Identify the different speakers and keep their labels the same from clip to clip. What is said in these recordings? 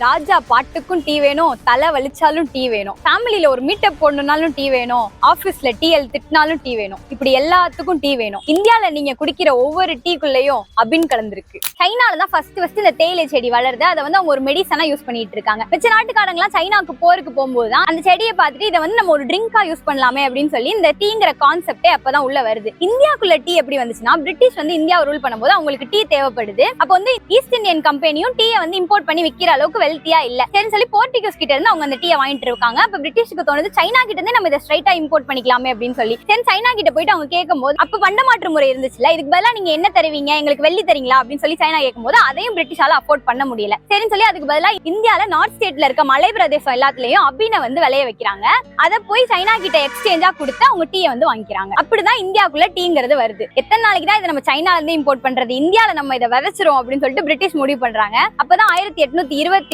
Speaker 1: ராஜா பாட்டுக்கும் டீ வேணும், தலை வலிச்சாலும் டீ வேணும், ஃபேமிலியில ஒரு மீட்டப் போடணும்னாலும் டீ வேணும், ஆபீஸ்ல டிஎல் திட்டினாலும் டீ வேணும், இப்படி எல்லாத்துக்கும் டீ வேணும். இந்தியால நீங்க குடிக்கிற ஒவ்வொரு டீக்குள்ளேயும் அபின் கலந்துருக்கு. சைனால தான் ஃபர்ஸ்ட் இந்த தேயிலை செடி வளருது. அதை வந்து அவங்க ஒரு மெடிசனா யூஸ் பண்ணிட்டு இருக்காங்க. மிச்ச நாட்டுக்காரங்களாம் சைனாக்கு போருக்கு போகும்போது தான் அந்த செடியை பார்த்துட்டு இதை வந்து நம்ம ஒரு ட்ரிங்கா யூஸ் பண்ணலாமே அப்படின்னு சொல்லி இந்த டீங்கிற கான்செப்டே அப்பதான் உள்ள வருது. இந்தியாக்குள்ள டீ எப்படி வந்துச்சுன்னா, பிரிட்டிஷ் வந்து இந்தியாவை ரூல் பண்ணும்போது அவங்களுக்கு டீ தேவைப்படுது. அப்போ வந்து ஈஸ்ட் இந்தியன் கம்பெனியும் டீயை வந்து இம்போர்ட் பண்ணி விற்கிற அளவுக்கு வெல்த்தியா இல்ல. சரி சொல்லி போர்ச்சுகீஸ் கிட்ட இருந்து அவங்க அந்த டீயை வாங்கிட்டு இருக்காங்க. அப்ப பிரிட்டிஷ்க்கு தோணுது சைனா கிட்ட இருந்து நம்ம இதை ஸ்ட்ரைட்டா இம்போர்ட் பண்ணிக்கலாமே அப்படின்னு சொல்லி சைனா கிட்ட போயிட்டு அவங்க கேட்கும்போது, அப்ப பண்டமாற்று முறை இருந்துச்சுல, இதுக்கு பதிலா நீங்க என்ன தருவீங்க, எங்களுக்கு வெள்ளி தரீங்களா அப்படின்னு சொல்லி சைனா கேட்கும்போது அதையும் பிரிட்டிஷால அஃபோர்ட் பண்ண முடியல. சரின்னு சொல்லி அதுக்கு பதிலா இந்தியால நார்த் ஸ்டேட்ல இருக்க மலை பிரதேசம் எல்லாத்துலயும் அபினை வந்து விளைய வைக்கிறாங்க. அதை போய் சைனா கிட்ட எக்ஸ்சேஞ்சா கொடுத்து அவங்க டீயை வந்து வாங்கிக்கிறாங்க. அப்படிதான் இந்தியாவுக்குள்ள டீங்கிறது வருது. எத்தனை நாளைக்கு தான் இதை நம்ம சைனால இருந்து இம்போர்ட் பண்றது, இந்தியால நம்ம இதை விதைச்சிரும் அப்படின்னு சொல்லிட்டு பிரிட்டிஷ் முடிவு பண்றாங்க. அப்பதான் 1823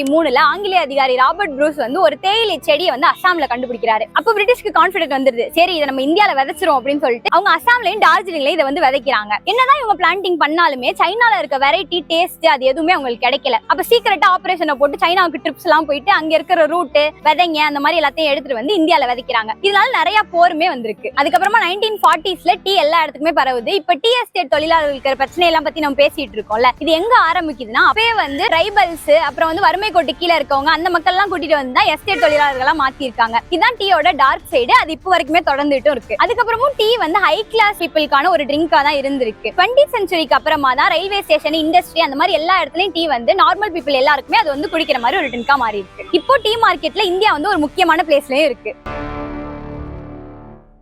Speaker 1: ஆங்கிலேய அதிகாரி ராபர்ட் ப்ரூஸ் வந்து ஒரு தேயிலை செடியை வந்து அசாம்ல கண்டுபிடிக்கிறாரு. அப்போ பிரிட்டிஷ்க்கு கான்பிடன்ட் வந்துருது, சரி இதை நம்ம இந்தியால விதைச்சிரும் அப்படின்னு சொல்லிட்டு அவங்க அசாம்லயும் டார்ஜிலிங்லயும் இதை வந்து விதைக்கிறாங்க. என்னதான் இவங்க பிளான்டிங் பண்ணாலுமே சைனால இருக்க வெரைட்டி டேஸ்ட் அது எதுவுமே அவங்களுக்கு கிடைக்கல. அப்ப சீக்கிரட்டா ஆபரேஷனை போட்டு சைனாவுக்கு ட்ரிப்ஸ் எல்லாம் போயிட்டு அங்க இருக்கிற ரூட் விதைங்க அந்த மாதிரி எல்லாத்தையும் எடுத்துட்டு வந்து இந்தியால விதைக்கிறாங்க. இதனால நிறைய போருமே வந்திருக்கு. அதுக்கப்புறமா 1940s டீ எல்லா இடத்துக்குமே பரவுது. இப்ப டீ எஸ்டேட் தொழிலாளர்களுக்கு பிரச்சனை எல்லாம் பத்தி நம்ம பேசிட்டு இருக்கோம்ல, இது எங்க ஆரம்பிக்குதுன்னா, அப்பவே வந்து ட்ரைபல்ஸ் அப்புறம் வந்து வறுமை கோட்டு கீழே இருக்கவங்க அந்த மக்கள் எல்லாம் கூட்டிட்டு வந்து எஸ்டேட் தொழிலாளர்களா மாத்தி இருக்காங்க. இதுதான் டீயோட டார்க் சைடு. அது இப்போ வரைக்குமே தொடர்ந்துட்டும் இருக்கு. அதுக்கப்புறமும் டீ வந்து ஹை கிளாஸ் பீப்புளுக்கான ஒரு ட்ரிங்கா தான் இருந்திருக்கு. 20th செஞ்சுரிக்கு அப்புறமா தான் ரயில்வே ஸ்டேஷன், இண்டஸ்ட்ரி அந்த மாதிரி எல்லா இடத்துலயும் டீ வந்து நார்மல் பீப்புள் எல்லாருக்குமே அது வந்து குடிக்கிற மாதிரி ஒரு ட்ரிங்கா மாறி இருக்கு. இப்போ டீ மார்க்கெட்ல இந்தியா வந்து ஒரு முக்கியமான பிளேஸ்லயும் இருக்கு.